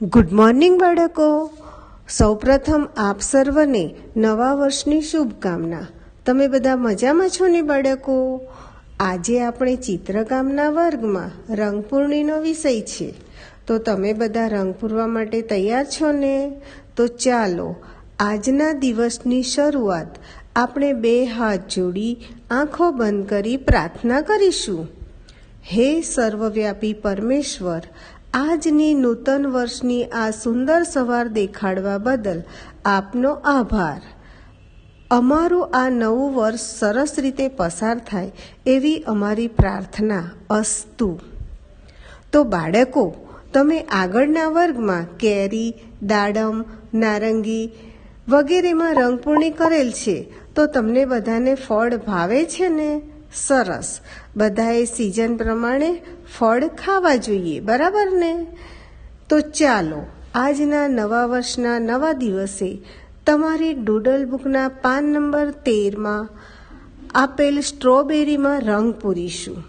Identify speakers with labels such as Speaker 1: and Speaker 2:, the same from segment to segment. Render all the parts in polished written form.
Speaker 1: Good morning બાળકો. સૌપ્રથમ આપ સર્વને નવા વર્ષની શુભકામના. તમે બધા મજામાં છો ને બાળકો? આજે આપણે ચિત્રકામના વર્ગમાં રંગપૂર્ણીનો વિષય છે. તો તમે બધા રંગ પૂરવા માટે તૈયાર છો ને? તો ચાલો આજના દિવસની શરૂઆત આપણે બે હાથ જોડી આંખો બંધ કરી પ્રાર્થના કરીશું. હે સર્વવ્યાપી પરમેશ્વર, આજની નૂતન વર્ષની આ સુંદર સવાર દેખાડવા બદલ આપનો આભાર. અમારું આ નવું વર્ષ સરસ રીતે પસાર થાય એવી અમારી પ્રાર્થના અસ્તુ. તો બાળકો, તમે આગળના વર્ગમાં કેરી, દાડમ, નારંગી વગેરેમાં રંગપૂર્ણી કરેલ છે. તો તમને બધાને ફળ ભાવે છે ને? સરસ. બધાએ સિઝન પ્રમાણે ફળ ખાવા જોઈએ, બરાબર ને? તો ચાલો આજના નવા વર્ષના નવા દિવસે તમારી ડૂડલ બુકના પાન નંબર 13માં આપેલ સ્ટ્રોબેરીમાં રંગ પૂરીશું.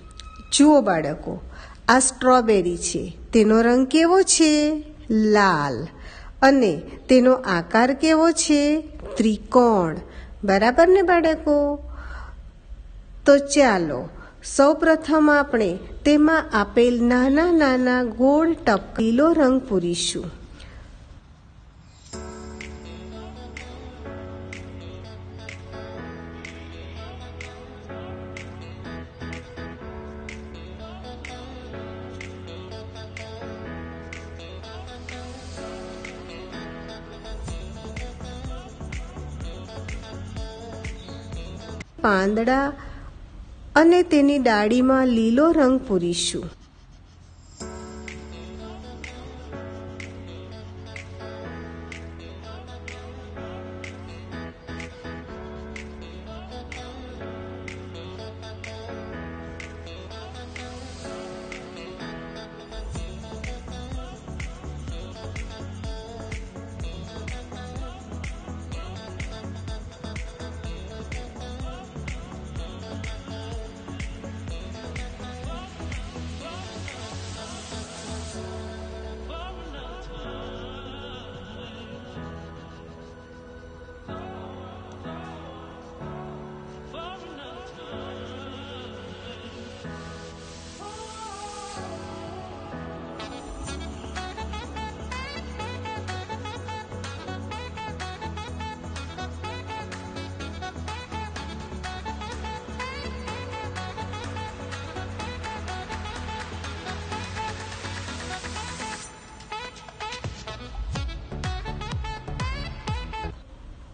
Speaker 1: જુઓ બાળકો, આ સ્ટ્રોબેરી છે. તેનો રંગ કેવો છે? લાલ. અને તેનો આકાર કેવો છે? ત્રિકોણ. બરાબર ને બાળકો? તો ચાલો સૌપ્રથમ આપણે તેમાં આપેલ નાના નાના ગોળ ટપકીલો રંગ પૂરીશું. પાંદડા અને તેની ડાળીમાં લીલો રંગ પૂરીશું.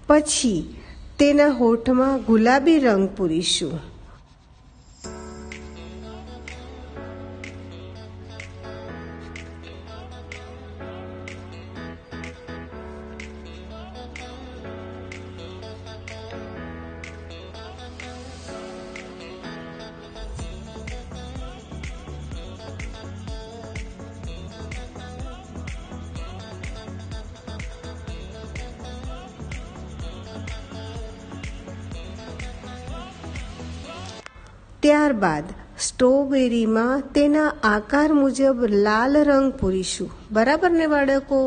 Speaker 1: પછી તેના હોઠમાં ગુલાબી રંગ પૂરીશું. ત્યારબાદ સ્ટ્રોબેરીમાં તેના આકાર મુજબ લાલ રંગ પૂરીશું. બરાબર ને બાળકો?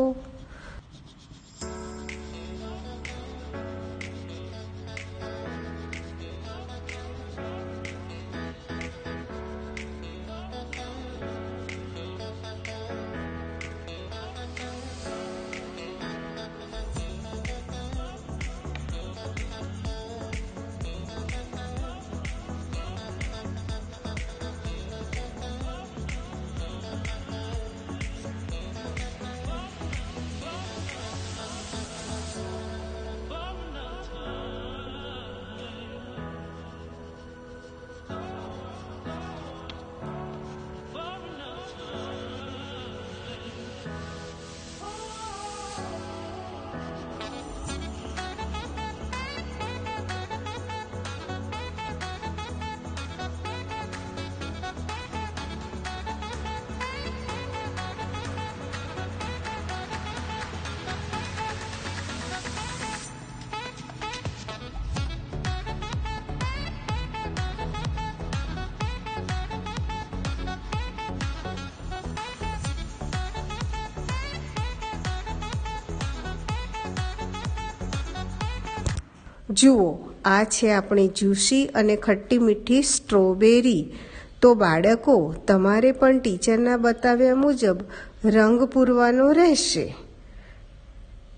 Speaker 1: જુઓ, આ છે આપણી જ્યુસી અને ખટ્ટી મીઠી સ્ટ્રોબેરી. તો બાળકો, તમારે પણ ટીચરના બતાવ્યા મુજબ રંગ પૂરવાનો રહેશે.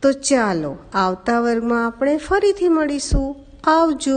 Speaker 1: તો ચાલો, આવતા વર્ગમાં આપણે ફરીથી મળીશું. આવજો.